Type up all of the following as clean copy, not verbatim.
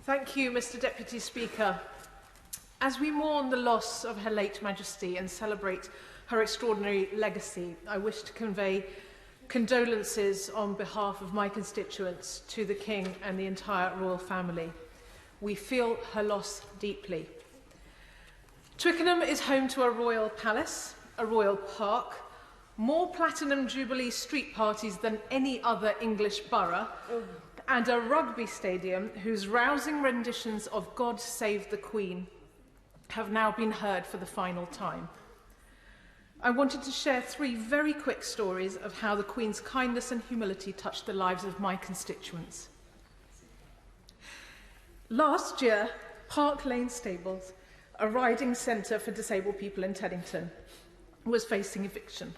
Thank you, Mr. Deputy Speaker. As we mourn the loss of Her late Majesty and celebrate her extraordinary legacy, I wish to convey condolences on behalf of my constituents to the King and the entire royal family. We feel her loss deeply. Twickenham is home to a royal palace, a royal park, more Platinum Jubilee street parties than any other English borough, and a rugby stadium whose rousing renditions of God Save the Queen have now been heard for the final time. I wanted to share 3 very quick stories of how the Queen's kindness and humility touched the lives of my constituents. Last year, Park Lane Stables, a riding centre for disabled people in Teddington, was facing eviction.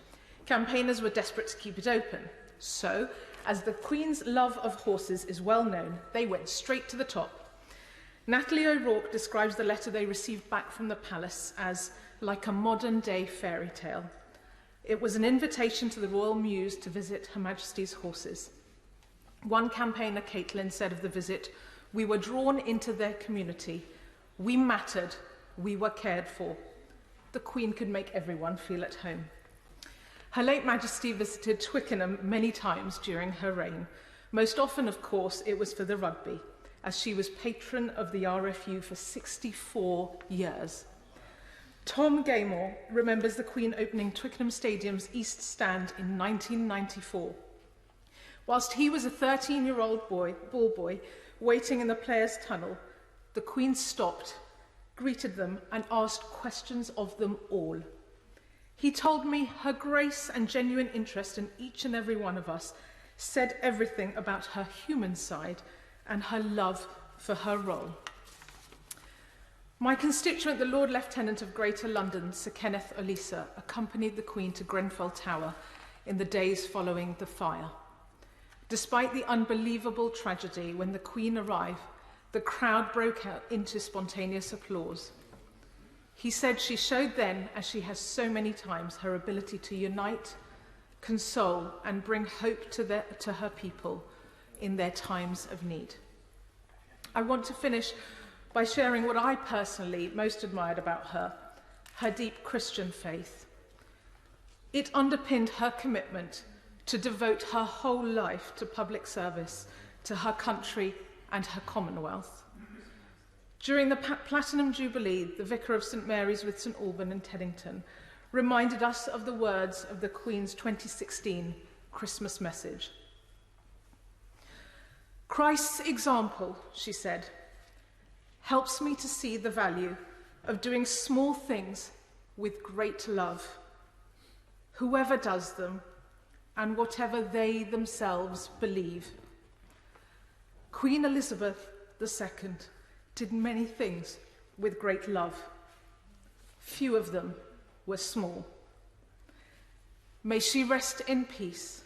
Campaigners were desperate to keep it open. So, as the Queen's love of horses is well known, they went straight to the top. Natalie O'Rourke describes the letter they received back from the palace as like a modern-day fairy tale. It was an invitation to the Royal Mews to visit Her Majesty's horses. One campaigner, Caitlin, said of the visit, "We were drawn into their community. We mattered. We were cared for." The Queen could make everyone feel at home. Her late Majesty visited Twickenham many times during her reign. Most often, of course, it was for the rugby, as she was patron of the RFU for 64 years. Tom Gaymore remembers the Queen opening Twickenham Stadium's East Stand in 1994. Whilst he was a 13-year-old ball boy waiting in the players' tunnel, the Queen stopped, greeted them, and asked questions of them all. He told me her grace and genuine interest in each and every one of us said everything about her human side and her love for her role. My constituent, the Lord Lieutenant of Greater London, Sir Kenneth Olisa, accompanied the Queen to Grenfell Tower in the days following the fire. Despite the unbelievable tragedy, when the Queen arrived, the crowd broke out into spontaneous applause. He said she showed then, as she has so many times, her ability to unite, console, and bring hope to her people in their times of need. I want to finish by sharing what I personally most admired about her deep Christian faith. It underpinned her commitment to devote her whole life to public service, to her country and her Commonwealth. During the Platinum Jubilee, the Vicar of St Mary's with St Alban in Teddington reminded us of the words of the Queen's 2016 Christmas message. "Christ's example," she said, "helps me to see the value of doing small things with great love, whoever does them and whatever they themselves believe." Queen Elizabeth II did many things with great love. Few of them were small. May she rest in peace.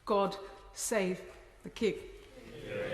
God save the King.